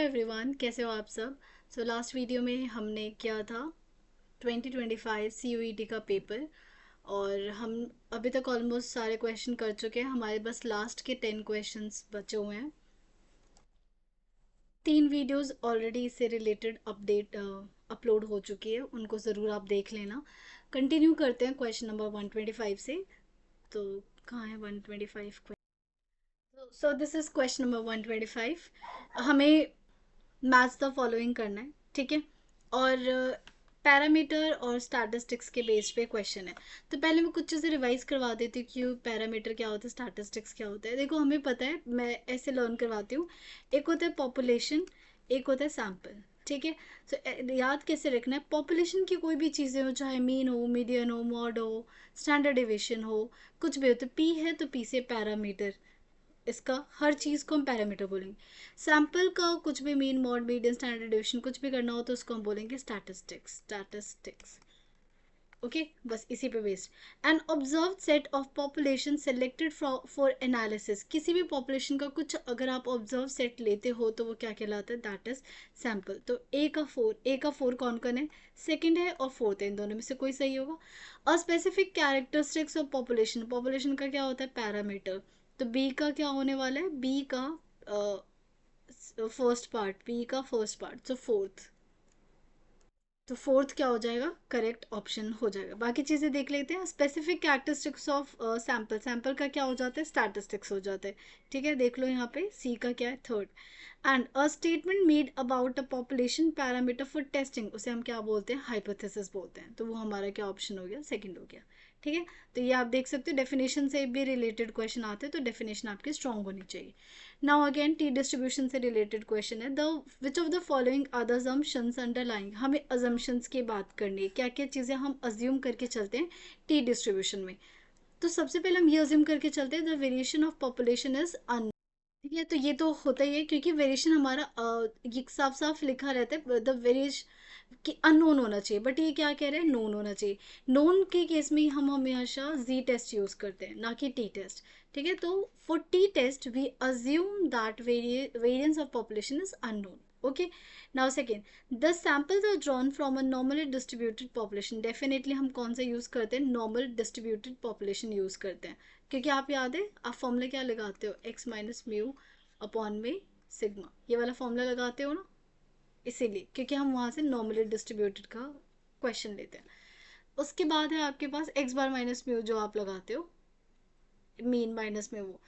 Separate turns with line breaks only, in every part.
Everyone, कैसे हो आप सब। लास्ट वीडियो में हमने किया था 2025 CUET का पेपर। और हम अभी तक ऑलमोस्ट सारे क्वेश्चन कर चुके हैं। हमारे बस लास्ट के 10 क्वेश्चंस बचे हुए हैं। 3 वीडियोस ऑलरेडी इससे रिलेटेड अपडेट अपलोड हो चुकी है, उनको ज़रूर आप देख लेना। कंटिन्यू करते हैं क्वेश्चन नंबर 125 से। तो कहाँ है 125? This is question number 125। हमें मैच द फॉलोइंग करना है, ठीक है। और पैरामीटर और स्टैटिस्टिक्स के बेस पे क्वेश्चन है। तो पहले मैं कुछ चीज़ें रिवाइज करवा देती हूँ कि पैरामीटर क्या होता है, स्टैटिस्टिक्स क्या होता है। देखो, हमें पता है, मैं ऐसे लर्न करवाती हूँ। एक होता है पॉपुलेशन, एक होता है सैम्पल, ठीक है। याद कैसे रखना है, पॉपुलेशन की कोई भी चीज़ें हो, चाहे मीन हो, मीडियन हो, मॉड हो, स्टैंडर्ड डिविएशन हो, कुछ भी हो, तो पी है तो पी से पैरामीटर, इसका हर चीज़ को हम पैरामीटर बोलेंगे। सैम्पल का कुछ भी mean, mod, median, standard deviation कुछ भी करना हो तो उसको हम बोलेंगे स्टैटिस्टिक्स। ओके, बस इसी पे based. An observe set of population selected for analysis, किसी भी पॉपुलेशन का कुछ अगर आप ऑब्जर्व सेट लेते हो तो वो क्या कहलाता है, दैट इज सैम्पल। तो ए का फोर कौन कौन है, सेकंड है और फोर्थ है, इन दोनों में से कोई सही होगा। और specific characteristics of population, population का क्या होता है, पैरामीटर। तो बी का क्या होने वाला है, बी का फर्स्ट पार्ट, बी का फर्स्ट पार्ट, तो फोर्थ। तो फोर्थ क्या हो जाएगा, करेक्ट ऑप्शन हो जाएगा। बाकी चीज़ें देख लेते हैं। Specific characteristics of sample, sample का क्या हो जाता है, स्टैटिस्टिक्स हो जाता है, ठीक है। देख लो यहाँ पे सी का क्या है, third. And a statement made about a population parameter for testing, उसे हम क्या बोलते हैं, हाइपोथेसिस बोलते हैं। तो वो हमारा क्या ऑप्शन हो गया, सेकंड हो गया, ठीक है। तो ये आप देख सकते हो, डेफिनेशन से भी रिलेटेड क्वेश्चन आते हैं, तो डेफिनेशन आपकी स्ट्रांग होनी चाहिए। नाउ अगेन टी डिस्ट्रीब्यूशन से रिलेटेड क्वेश्चन है। The which of the following are the assumptions underlying, हमें अजम्पशंस की बात करनी है, क्या क्या चीज़ें हम अज्यूम करके चलते हैं टी डिस्ट्रीब्यूशन में। तो सबसे पहले हम ये अज्यूम करके चलते हैं, the variation of population is an, ठीक है। तो ये तो होता ही है, क्योंकि वेरिएशन हमारा ये साफ साफ लिखा रहता है, द वेरिएशन कि अननोन होना चाहिए, बट ये क्या कह रहे हैं, नोन होना चाहिए। नोन के केस में हम हमेशा जी टेस्ट यूज करते हैं, ना कि टी टेस्ट, ठीक है। तो for T test we assume that variance of population is unknown. Okay, now second, the samples are drawn from a normally distributed population, definitely हम कौन सा यूज करते हैं, नॉर्मल डिस्ट्रीब्यूटेड पॉपुलेशन यूज करते हैं। क्योंकि आप याद है, आप फॉर्मूला क्या लगाते हो, एक्स माइनस म्यू अपॉन में सिग्मा, ये वाला फॉर्मूला लगाते हो ना, इसीलिए, क्योंकि हम वहाँ से नॉर्मली डिस्ट्रीब्यूटेड का क्वेश्चन लेते हैं। उसके बाद है आपके पास एक्स बार माइनस म्यू, जो आप लगाते हो मीन माइनस में वो।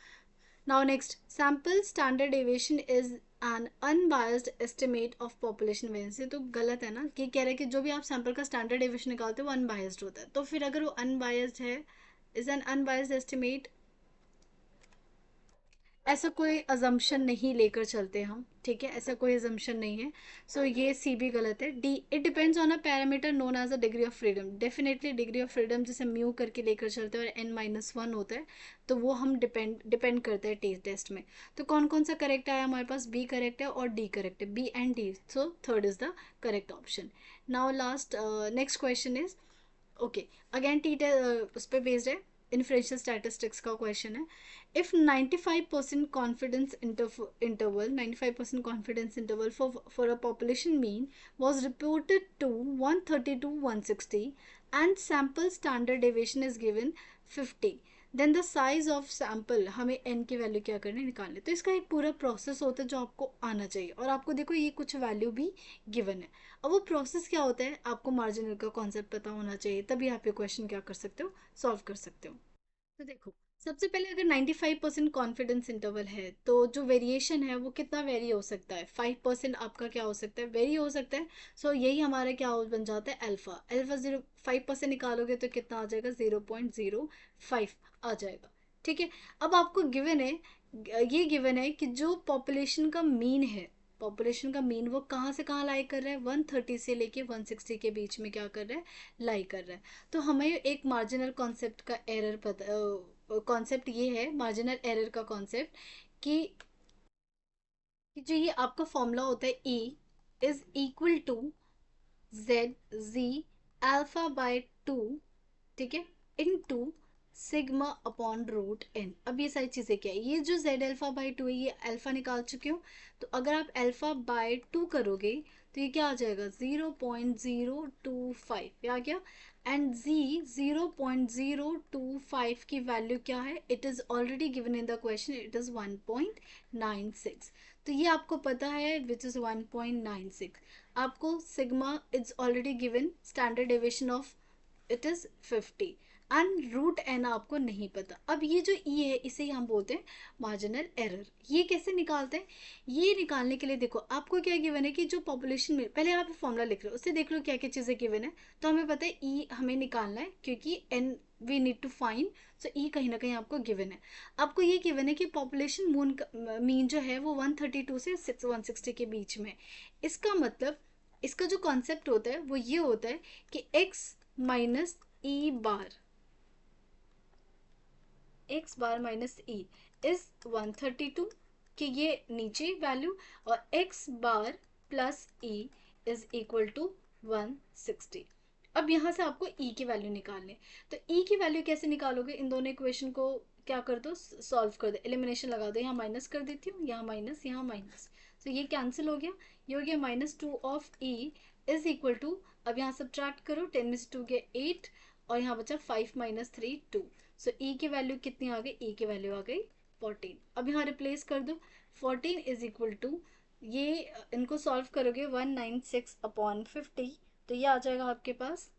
Now next, sample standard deviation is an unbiased estimate of population variance. तो गलत है ना, कि कह रहे हैं कि जो भी आप सैंपल का स्टैंडर्ड डेविएशन निकालते हो वो अनबायस्ड होता है। तो फिर अगर वो अनबायस्ड है, इज एन अनबायस्ड एस्टिमेट, ऐसा कोई अजम्पशन नहीं लेकर चलते हम, ठीक है, ऐसा कोई अजम्पशन नहीं है। ये सी भी गलत है। D, it depends on a parameter known as a degree of freedom, definitely degree of freedom जैसे म्यू करके लेकर चलते हैं और n-1 होता है, तो वो हम डिपेंड करते हैं टेस्ट में। तो कौन कौन सा करेक्ट आया हमारे पास, बी करेक्ट है और डी करेक्ट है, B and D, so third is the correct option. Now last next question is, okay, again T उस पर बेस्ड है, इन्फ्लुएंशियल स्टैटिस्टिक्स का क्वेश्चन है। If 95% confidence interval 95% confidence interval for a population mean was reported to 130 to 160 and sample standard deviation is given 50, then the size of sample, हमें N की value क्या करनी है, निकालनी। तो इसका एक पूरा प्रोसेस होता है जो आपको आना चाहिए, और आपको देखो ये कुछ वैल्यू भी गिवन है। अब वो प्रोसेस क्या होता है, आपको मार्जिनल का कॉन्सेप्ट पता होना चाहिए, तभी आप ये क्वेश्चन क्या कर सकते हो, सॉल्व कर सकते हो। तो देखो, सबसे पहले अगर 95% कॉन्फिडेंस इंटरवल है तो जो वेरिएशन है वो कितना वेरी हो सकता है, 5% आपका क्या हो सकता है, वेरी हो सकता है। यही हमारा क्या बन जाता है, अल्फा। अल्फा 5% निकालोगे तो कितना आ जाएगा, 0.05 आ जाएगा, ठीक है। अब आपको गिवन है, ये गिवन है कि जो पॉपुलेशन का मीन है, पॉपुलेशन का मीन वो कहाँ से कहाँ लाई कर रहा है, 130 से लेके 160 के बीच में क्या कर रहा है, लाई कर रहा है। तो हमें एक मार्जिनल कॉन्सेप्ट का एरर पता, कॉन्सेप्ट ये है मार्जिनल एरर का कॉन्सेप्ट, कि जो ये आपका फॉर्मूला होता है, E is equal to Z G alpha by 2, ठीक है, into sigma upon root N. अब ये सारी चीज़ें क्या है, ये जो जेड अल्फा बाई टू है ये अल्फा निकाल चुके हो, तो अगर आप अल्फा बाय टू करोगे तो ये क्या आ जाएगा 0.025, ये आ गया। एंड जी 0.025 की वैल्यू क्या है, it is already given in the question, it is 1.96। तो ये आपको पता है विच इज़ 1.96। आपको sigma it's already given, standard deviation of it is 50 and root N आपको नहीं पता। अब ये जो ई है इसे ही हम बोलते हैं मार्जिनल एरर। ये कैसे निकालते हैं, ये निकालने के लिए देखो आपको क्या गिवन है कि जो पॉपुलेशन में, पहले आप फॉर्मूला लिख रहे हो उससे देख लो क्या क्या चीज़ें गिवन है। तो हमें पता है ई हमें निकालना है क्योंकि and we need to find, so E कहीं ना कहीं आपको गिवन है। आपको ये गिवन है कि पॉपुलेशन मीन जो है वो 132 से 160 के बीच में। इसका मतलब इसका जो कॉन्सेप्ट होता है वो ये होता है कि x minus E bar, x bar minus E is 132 कि ये नीचे वैल्यू, और x bar plus E is equal to 160। अब यहाँ से आपको e की वैल्यू निकालनी है, तो e की वैल्यू कैसे निकालोगे, इन दोनों इक्वेशन को क्या कर दो, सॉल्व कर दो, एलिमिनेशन लगा दो, यहाँ माइनस कर देती हूँ, यहाँ माइनस यहाँ माइनस, तो ये कैंसिल हो गया, ये हो गया -2 of e is equal to, अब यहाँ सब्ट्रैक्ट करो, 10 में से 2 गया 8, और यहाँ बचा 5 माइनस 3 2। सो ई की वैल्यू कितनी आ गई, ई की वैल्यू आ गई 14। अब यहाँ रिप्लेस कर दो, 14 इज इक्वल टू, ये इनको सॉल्व करोगे 196 अपॉन 50, तो ये आ जाएगा आपके पास,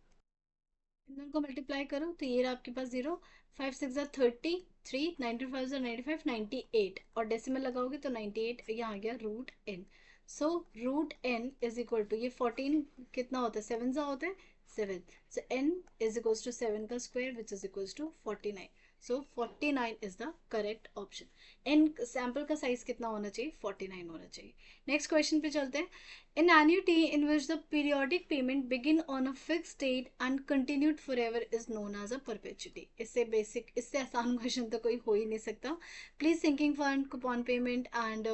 इनको मल्टीप्लाई करो तो ये रहा आपके पास 0, 5 6 30, 3 95 95 98, और डेसिमल लगाओगे तो 98, यहाँ आ गया root n. So root n is equal to, ये 14 कितना होता है, 7 सा होता है 7, so n is equals to 7 का square which is equals to 49। So 49 is the correct option. N sample का साइज कितना होना चाहिए, 49 होना चाहिए। नेक्स्ट क्वेश्चन पे चलते हैं। An annuity in which the periodic payment begin on a fixed date and continued forever is known as a perpetuity। इससे बेसिक, इससे आसान क्वेश्चन तो कोई हो ही नहीं सकता। Please sinking fund, coupon payment and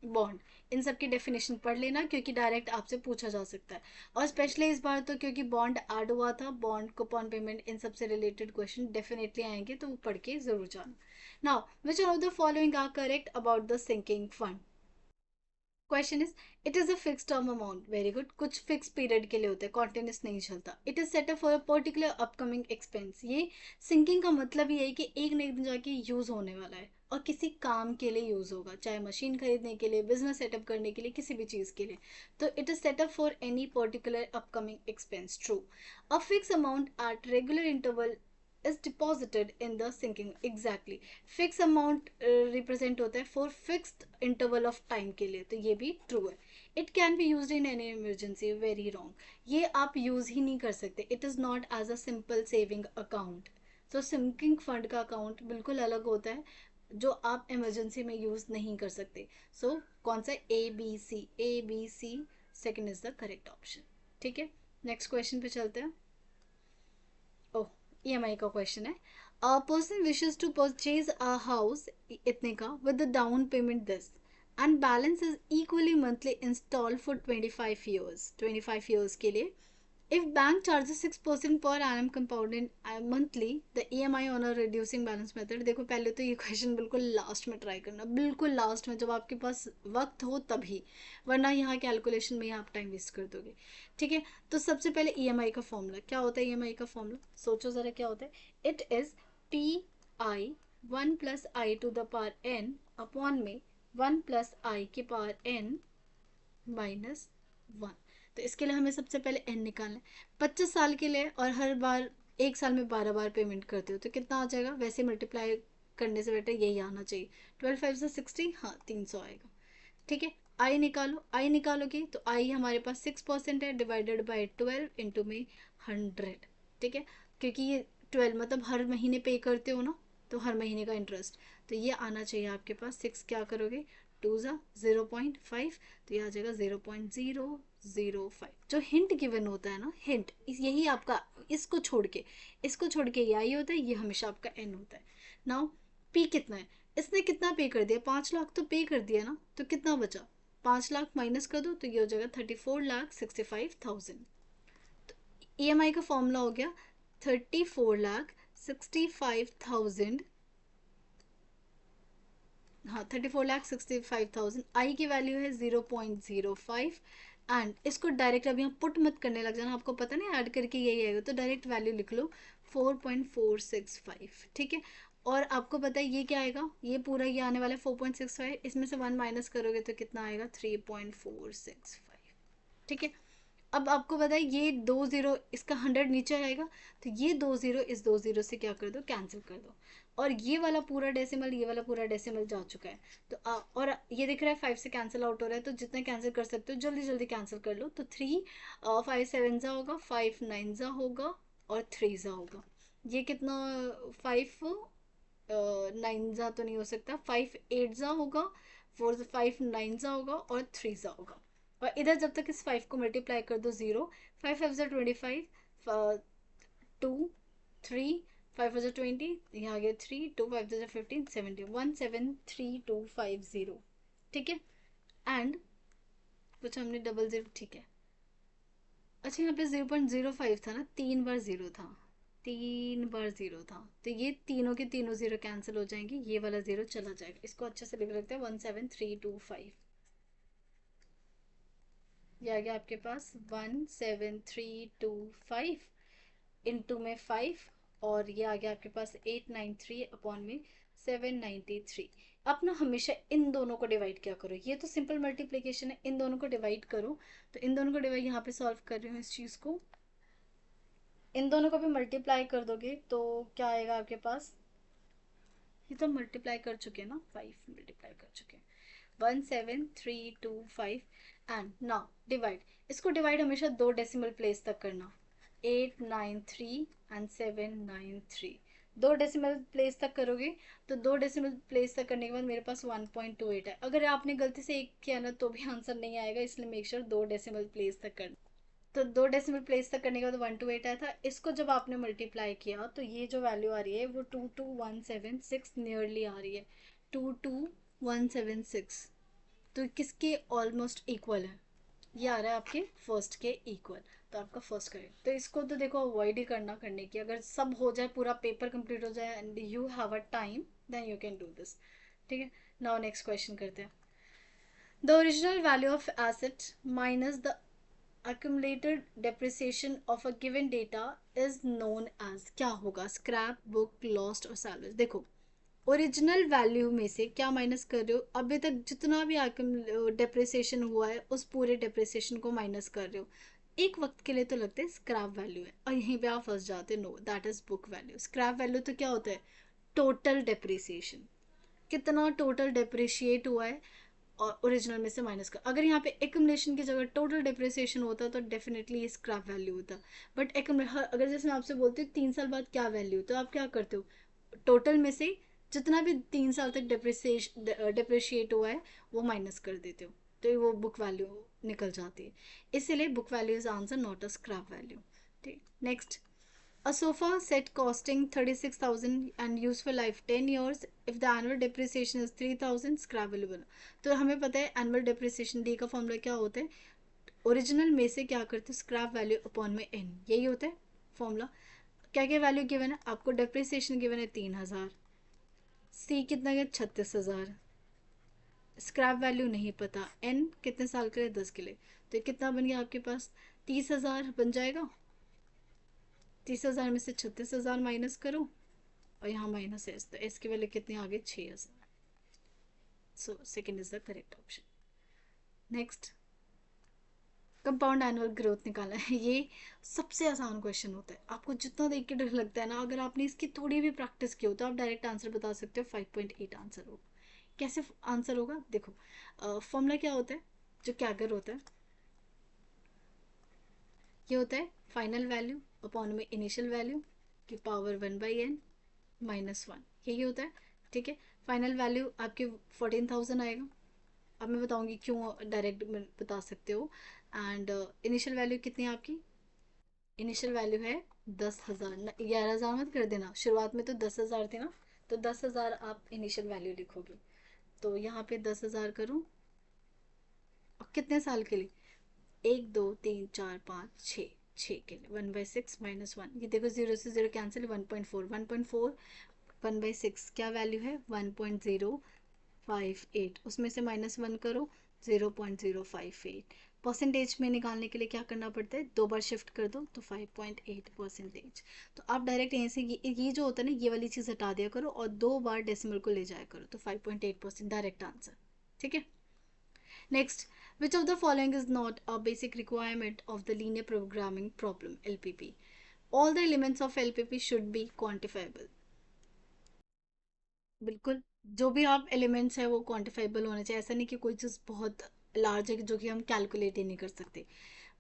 bond, इन सब की डेफिनेशन पढ़ लेना क्योंकि डायरेक्ट आपसे पूछा जा सकता है, और स्पेशली इस बार तो क्योंकि बॉन्ड ऐड हुआ था, बॉन्ड कूपन पेमेंट इन सब से रिलेटेड क्वेश्चन डेफिनेटली आएंगे, तो वो पढ़ के जरूर जाना। Now which of the following are correct about the sinking fund. Question is it is a fix term amount, very good, कुछ फिक्स पीरियड के लिए होता है, कॉन्टिन्यूस नहीं चलता। It is set up for a particular upcoming expense, ये sinking का मतलब ये है कि एक न एक दिन जाके यूज होने वाला है और किसी काम के लिए यूज होगा, चाहे मशीन खरीदने के लिए, बिजनेस सेटअप करने के लिए, किसी भी चीज के लिए। तो it is set up for any particular upcoming expense, true. A fix amount at regular interval is deposited in the sinking, exactly, fix amount represent होता है for fixed interval of time के लिए, तो ये भी ट्रू है। It can be use in any emergency, very wrong, ये आप यूज ही नहीं कर सकते, it is not as a simple saving account. तो सिंकिंग फंड का अकाउंट बिल्कुल अलग होता है जो आप इमरजेंसी में यूज नहीं कर सकते। सो कौन सा, A B C second is the correct option. ठीक है, नेक्स्ट क्वेश्चन पे चलते हैं। ओह, ईएमआई का क्वेश्चन है। A person wishes to purchase a house इतने का with the down payment this and balance is equally monthly install for 25 years, 25 years के लिए। If bank charges 6% per annum compounded monthly the EMI on a reducing balance method. देखो पहले तो ये question बिल्कुल last में ट्राई करना, बिल्कुल लास्ट में, जब आपके पास वक्त हो तभी, वरना यहाँ कैलकुलेशन में आप टाइम वेस्ट कर दोगे। ठीक है, तो सबसे पहले ईएमआई का फॉर्मूला क्या होता है, ईएमआई का फॉर्मूला सोचो ज़रा क्या होता है। It is P I 1 plus I to the power n upon में 1 प्लस आई की पावर एन माइनस 1। तो इसके लिए हमें सबसे पहले एन निकालना है, 25 साल के लिए, और हर बार एक साल में 12 बार पेमेंट करते हो तो कितना आ जाएगा, वैसे मल्टीप्लाई करने से बेटर यही आना चाहिए, 12 5 से 60, हाँ 300 आएगा। ठीक है, आई निकालो, आई निकालोगे तो आई हमारे पास 6% है, डिवाइडेड बाई 12 इंटू में 100। ठीक है, क्योंकि ये 12 मतलब हर महीने पे करते हो ना, तो हर महीने का इंटरेस्ट, तो ये आना चाहिए आपके पास। 6 क्या करोगे, 2 ज़ा 0.5, तो ये आ जाएगा 0.005। जो हिंट गिवन होता है ना, हिंट यही आपका, इसको छोड़ के ये आई होता है, ये हमेशा आपका एन होता है। नाउ पी कितना है, इसने कितना पे कर दिया, 5 लाख तो पे कर दिया ना, तो कितना बचा, 5 लाख माइनस कर दो तो ये हो जाएगा 34,65,000। तो ईएमआई का फॉर्मूला हो गया 34,65,000 35,000, हाँ 34,65,000, आई की वैल्यू है 0.05 एंड इसको डायरेक्ट अब यहाँ पुट मत करने लग जाना, आपको पता नहीं ऐड करके यही आएगा, तो डायरेक्ट वैल्यू लिख लो 4.465, ठीक है। और आपको पता है ये क्या आएगा, ये पूरा ये आने वाला है 4.65, इसमें से 1 माइनस करोगे तो कितना आएगा 3.465, ठीक है। अब आपको पता है ये 2 0 इसका 100 नीचे आएगा, तो ये 2 0 इस 2 0 से क्या कर दो, कैंसिल कर दो, और ये वाला पूरा डेसिमल ये वाला पूरा डेसिमल जा चुका है। तो और ये दिख रहा है 5 से कैंसिल आउट हो रहा है, तो जितना कैंसिल कर सकते हो जल्दी जल्दी कैंसिल कर लो। तो 5 7 जा होगा, 5 9 जा होगा और 3 जा होगा। ये कितना 5 9 जा तो नहीं हो सकता, 5 8 जा होगा, 5 9 जा होगा और 3 जा होगा। और इधर जब तक इस 5 को मल्टीप्लाई कर दो 0, 5 5 जा 25, 2 3 5 जा 20, यहाँ आ गया 3 2 5 जा 15 17 173250, ठीक है। एंड कुछ हमने डबल जीरो, ठीक है। अच्छा यहाँ पे 0.05 था ना, 3 बार जीरो था, 3 बार जीरो था, तो ये तीनों के तीनों जीरो कैंसिल हो जाएंगे, ये वाला जीरो चला जाएगा। इसको अच्छे से लिख लेते हैं 17325, ये आ गया आपके पास 17325 इंटू में 5, और ये आ गया आपके पास 893 अपॉन में 793। अब ना हमेशा इन दोनों को डिवाइड क्या करो, ये तो सिंपल मल्टीप्लिकेशन है, इन दोनों को डिवाइड करो। तो इन दोनों को डिवाइड यहाँ पे सॉल्व कर रही हूँ इस चीज़ को, इन दोनों को भी मल्टीप्लाई कर दोगे तो क्या आएगा आपके पास, ये तो मल्टीप्लाई कर चुके हैं ना, 5 मल्टीप्लाई कर चुके हैं, 17325 एंड नाउ डिवाइड। इसको डिवाइड हमेशा दो डेसिमल प्लेस तक करना, 893 एंड 793, दो डेसिमल प्लेस तक करोगे, तो दो डेसिमल प्लेस तक करने के बाद मेरे पास 1.28 है। अगर आपने गलती से एक किया ना तो भी आंसर नहीं आएगा, इसलिए मेक श्योर दो डेसिमल प्लेस तक करना। तो दो डेसिमल प्लेस तक करने के बाद 128 आया था, इसको जब आपने मल्टीप्लाई किया तो ये जो वैल्यू आ रही है वो 22176 नियरली आ रही है, 22176, तो किसके ऑलमोस्ट इक्वल है, ये आ रहा है आपके फर्स्ट के इक्वल। तो आपका फर्स्ट करेक्ट, तो इसको तो देखो अवॉइड ही करना, करने की अगर सब हो जाए पूरा पेपर कंप्लीट हो जाए and you have a time then you can do this, ठीक है। नाउ नेक्स्ट क्वेश्चन करते हैं। The original value of asset minus the accumulated depreciation of a given data is known as, क्या होगा, scrap book lost और salvage. देखो original value में से क्या माइनस कर रहे हो, अभी तक जितना भी डेप्रिसिएशन हुआ है उस पूरे डेप्रिसिएशन को माइनस कर रहे हो। एक वक्त के लिए तो लगता है स्क्रैप वैल्यू है और यहीं पे आप फंस जाते हो, know that is book value. Scrap value तो क्या होता है, टोटल डेप्रिसिएशन, कितना टोटल डेप्रिशिएट हुआ है और ओरिजिनल में से माइनस कर। अगर यहाँ पे एक्यूमुलेशन की जगह टोटल डिप्रिसिएशन होता तो डेफिनेटली ये स्क्रैप वैल्यू होता, बट अगर जैसे मैं आपसे बोलती हूँ 3 साल बाद क्या वैल्यू, तो आप क्या करते हो, टोटल में से जितना भी 3 साल तक डिप्रिशिएट हुआ है वो माइनस कर देते हो, तो वो बुक वैल्यू निकल जाती है। इसीलिए book value is answer not a scrap value, ठीक। Next, a sofa set costing 36,000 and useful life 10 years, if the annual depreciation is 3,000, scrappable। तो हमें पता है एनुअल डेप्रिसिएशन डी का फॉर्मूला क्या होता है, ओरिजिनल में से क्या करते हैं स्क्रैप वैल्यू अपॉन में एन, यही होता है फॉर्मूला। क्या क्या वैल्यू गिवन है आपको, डेप्रिसिएशन गिवन है 3,000, सी कितना गया 36,000, स्क्रैप वैल्यू नहीं पता, एन कितने साल के लिए 10 के लिए, तो कितना बन गया आपके पास 30,000 बन जाएगा। 30,000 में से 36,000 माइनस करो और यहाँ माइनस एस, तो एस की वैल्यू कितनी आ गई 6,000। So second is the correct option. Next, compound annual growth निकालना है, ये सबसे आसान क्वेश्चन होता है, आपको जितना देख के डर लगता है ना, अगर आपने इसकी थोड़ी भी प्रैक्टिस की हो तो आप डायरेक्ट आंसर बता सकते हो, 5.8 आंसर होगा। कैसे आंसर होगा, देखो फॉर्मूला क्या होता है, जो कैगर होता है ये होता है फाइनल वैल्यू अपॉन में इनिशियल वैल्यू की पावर 1/n -1, यही होता है, ठीक है। फाइनल वैल्यू आपके 14,000 आएगा, अब मैं बताऊंगी क्यों डायरेक्ट बता सकते हो। एंड इनिशियल वैल्यू कितनी है आपकी, इनिशियल वैल्यू है 10,000, 11,000 मत कर देना, शुरुआत में तो 10,000 थे ना, तो 10,000 आप इनिशियल वैल्यू लिखोगे। तो यहाँ पे 10,000 करूँ और कितने साल के लिए, 1 2 3 4 5 6, 6 के लिए 1/6 -1, ये देखो 0 से 0 कैंसिल, 1.4 1.4 1/6 क्या वैल्यू है 1.058, उसमें से -1 करो 0.058। परसेंटेज में निकालने के लिए क्या करना पड़ता है, 2 बार शिफ्ट कर दो तो 5.8%। तो आप डायरेक्ट यहीं से ये जो होता है ना, ये वाली चीज़ हटा दिया करो और 2 बार डेसिमल को ले जाया करो, तो 5.8% डायरेक्ट आंसर। ठीक है। Next, which of the following is not a basic requirement of the linear programming problem LPP? All the elements of LPP should be quantifiable. बिल्कुल, जो भी आप एलिमेंट्स है वो क्वांटिफाइबल होना चाहिए, ऐसा नहीं कि कोई चीज़ बहुत लार्ज है जो कि हम कैलकुलेट ही नहीं कर सकते।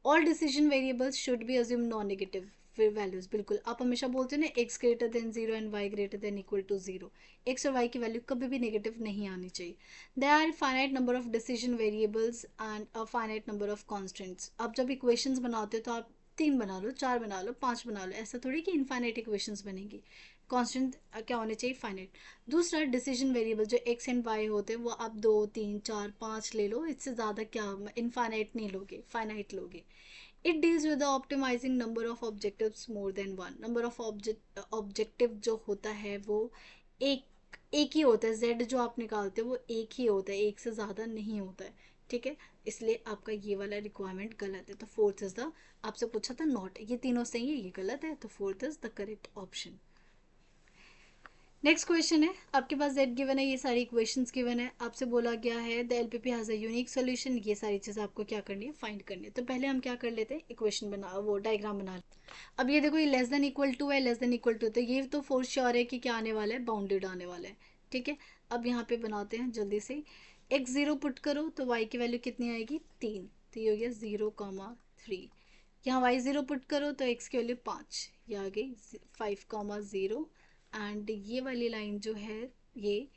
All decision variables should be assume non negative values. बिल्कुल, आप हमेशा बोलते हो ना x greater than zero and y greater than equal to zero, x और वाई की वैल्यू कभी भी नेगेटिव नहीं आनी चाहिए। There are finite number of decision variables and a finite number of constants. आप जब इक्वेशंस बनाते हो तो आप 3 बना लो, 4 बना लो, 5 बना लो, ऐसा थोड़ी कि इनफाइनाइट इक्वेशंस बनेंगी। कॉन्स्टेंट क्या होने चाहिए, फाइनाइट। दूसरा, डिसीजन वेरिएबल जो एक्स एंड वाई होते हैं वो आप 2 3 4 5 ले लो, इससे ज़्यादा क्या इनफाइनाइट नहीं लोगे, फाइनाइट लोगे। It deals with the optimizing number of objectives more than one. Number of objective जो होता है वो एक एक ही होता है, जेड जो आप निकालते हो वो एक ही होता है, एक से ज़्यादा नहीं होता है। ठीक है, इसलिए आपका ये वाला रिक्वायरमेंट गलत है, तो फोर्थ इज द, आपसे पूछा था नॉट, ये तीनों सही है, ये गलत है, तो fourth is the correct option. Next question है, आपके पास जेड गिवन है, ये सारी इक्वेशंस गिवन है, आपसे बोला गया है the LPP has a unique solution. ये सारी चीज़ आपको क्या करनी है, फाइंड करनी है। तो पहले हम क्या कर लेते हैं, इक्वेशन बना, वो डायग्राम बना लेते हैं। अब ये देखो, ये लेस देन इक्वल टू है, लेस देन इक्वल टू, तो ये तो फोर श्योर है कि क्या आने वाला है, बाउंडेड आने वाला है। ठीक है, अब यहाँ पे बनाते हैं जल्दी से। एक्स जीरो पुट करो तो वाई की वैल्यू कितनी आएगी, 3, तो ये हो गया 0,3। यहाँ वाई ज़ीरो पुट करो तो एक्स की वैल्यू 5, ये आ गई 5,0। एंड ये वाली लाइन जो है, ये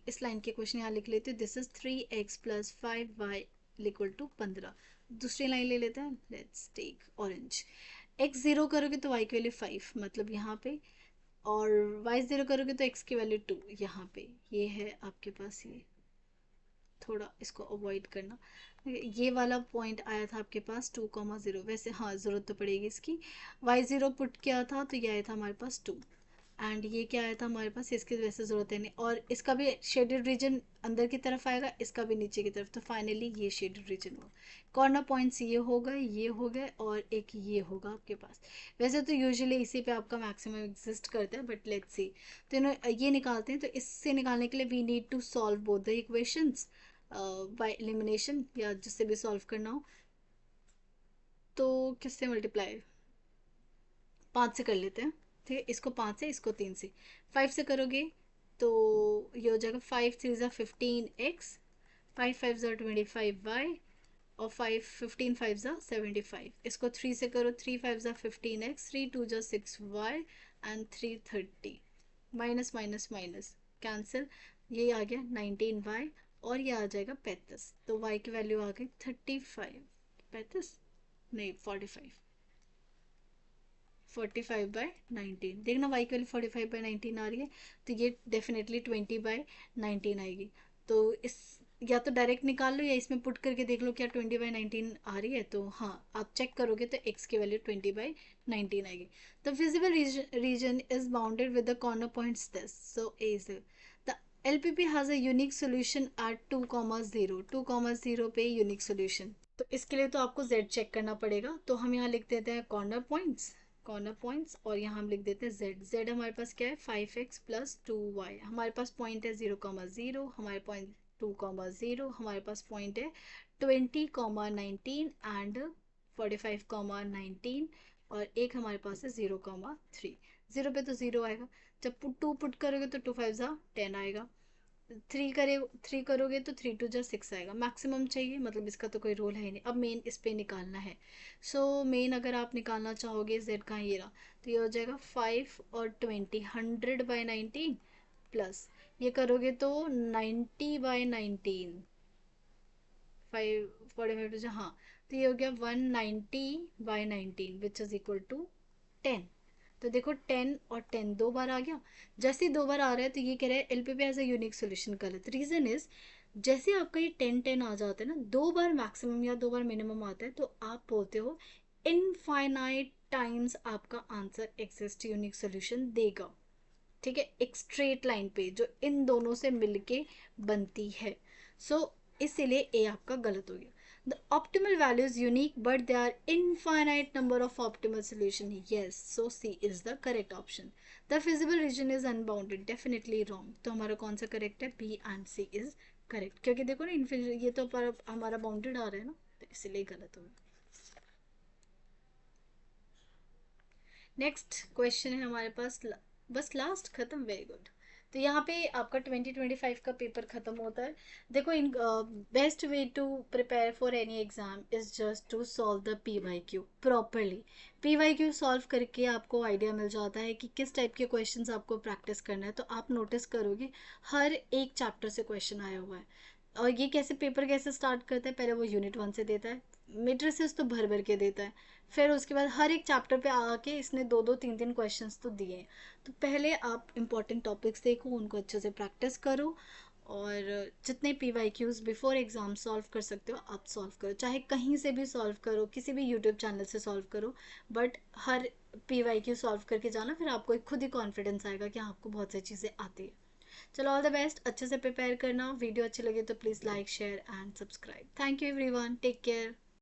इस लाइन के क्वेश्चन यहाँ लिख लेते हैं, this is 3x plus 5y equal to 15। दूसरी लाइन ले लेते हैं, let's take orange. x zero करोगे तो y की वैल्यू 5, मतलब यहाँ पे, और y जीरो करोगे तो x की वैल्यू 2 यहाँ पे। ये है आपके पास, ये थोड़ा इसको अवॉइड करना, ये वाला पॉइंट आया था आपके पास 2,0। वैसे हाँ, ज़रूरत तो पड़ेगी इसकी। y ज़ीरो पुट किया था तो ये आया था हमारे पास 2, एंड ये क्या आया था हमारे पास, इसकी वैसे ज़रूरत है नहीं, और इसका भी शेडेड रीजन अंदर की तरफ आएगा, इसका भी नीचे की तरफ, तो फाइनली ये शेडेड रीजन होगा। कॉर्नर पॉइंट्स ये हो गए, ये हो गए, और एक ये होगा आपके पास। वैसे तो यूजुअली इसी पे आपका मैक्सिमम एग्जिस्ट करता है, बट लेट्स सी। तो ये निकालते हैं, तो इससे निकालने के लिए we need to solve both the equations by elimination, या जिससे भी सॉल्व करना हो। तो किससे मल्टीप्लाई, 5 से कर लेते हैं। ठीक है, इसको 5 से, इसको 3 से, 5 से करोगे तो ये हो जाएगा 5 3 ज़ा 15x, 5 5 ज़ा 25y, और 5 15 5 ज़ा 75। इसको 3 से करो, 3 5 ज़ा 15x, 3 2 ज़ा 6y, and 330, minus minus minus cancel, ये आ गया 19y, और ये आ जाएगा 35, तो y की वैल्यू आ गई 35, 35 नहीं 45, 45/19। देखना y की वैल्यू 45/19 आ रही है, तो ये डेफिनेटली 20/19 आएगी। तो इस, या तो डायरेक्ट निकाल लो या इसमें पुट करके देख लो क्या 20/19 आ रही है, तो हाँ आप चेक करोगे तो x की वैल्यू 20/19 आएगी। The feasible region is bounded with the corner points this, so A is the LPP has a unique solution at 2,0, 2,0 पे यूनिक सोल्यूशन। तो इसके लिए तो आपको z चेक करना पड़ेगा, तो हम यहाँ लिख देते हैं कॉर्नर पॉइंट्स, कॉर्नर पॉइंट्स, और यहाँ हम लिख देते हैं z। z हमारे पास क्या है, 5x प्लस 2y, हमारे पास पॉइंट है 0,0, हमारे पॉइंट 2,0, हमारे पास पॉइंट है 20,19 एंड 45,19, और एक हमारे पास है 0,3। 0 पे तो 0 आएगा, जब 2 पुट करोगे तो 2 5 ज़ा 10 आएगा, 3 करोगे तो 3 2 ज़ा 6 आएगा। मैक्सिमम चाहिए, मतलब इसका तो कोई रोल है ही नहीं। अब मेन इस पे निकालना है, सो मेन अगर आप निकालना चाहोगे z का, ये रहा, तो ये हो जाएगा 5 और 20, 100/19, प्लस ये करोगे तो 90/19, 5 45 हाँ, तो ये हो गया 190/19 विच इज इक्वल टू 10। तो देखो 10 और 10 दो बार आ गया, जैसे ही दो बार आ रहा है तो ये कह रहा है LPP as a unique solution. गलत, रीजन इज जैसे आपका ये 10 10 आ जाता है ना, दो बार मैक्सिमम या दो बार मिनिमम आता है, तो आप बोलते हो इनफाइनाइट टाइम्स आपका आंसर एग्जिस्ट यूनिक सोल्यूशन देगा, ठीक है, एक स्ट्रेट लाइन पे जो इन दोनों से मिलके बनती है। सो इसीलिए ए आपका गलत हो गया। The optimal value is unique but they are infinite number of optimal solution, yes, so C is the correct option. The feasible region is unbounded, definitely wrong, तो हमारा कौन सा करेक्ट है, B and C is correct, क्योंकि देखो ना ये तो पर हमारा बाउंडेड आ रहा है ना, तो इसलिए गलत होगा। नेक्स्ट क्वेश्चन है हमारे पास, बस लास्ट खत्म, वेरी गुड। तो यहाँ पे आपका 2025 का पेपर खत्म होता है। देखो in best way to prepare for any exam is just to solve the PYQ properly. PYQ solve करके आपको आइडिया मिल जाता है कि किस टाइप के क्वेश्चंस आपको प्रैक्टिस करना है। तो आप नोटिस करोगे हर एक चैप्टर से क्वेश्चन आया हुआ है। और ये कैसे पेपर कैसे स्टार्ट करता है, पहले वो यूनिट 1 से देता है, मेट्रिसेस तो भर भर के देता है, फिर उसके बाद हर एक चैप्टर पे आके इसने 2-2 3-3 क्वेश्चंस तो दिए हैं। तो पहले आप इंपॉर्टेंट टॉपिक्स देखो, उनको अच्छे से प्रैक्टिस करो, और जितने PYQs बिफोर एग्जाम सॉल्व कर सकते हो आप सॉल्व करो, चाहे कहीं से भी सॉल्व करो, किसी भी यूट्यूब चैनल से सॉल्व करो, बट हर PYQ सॉल्व करके जाना, फिर आपको खुद ही कॉन्फिडेंस आएगा कि आपको बहुत सारी चीज़ें आती है। चलो, ऑल द बेस्ट, अच्छे से प्रिपेयर करना। वीडियो अच्छी लगे तो please like share and subscribe. Thank you everyone, take care.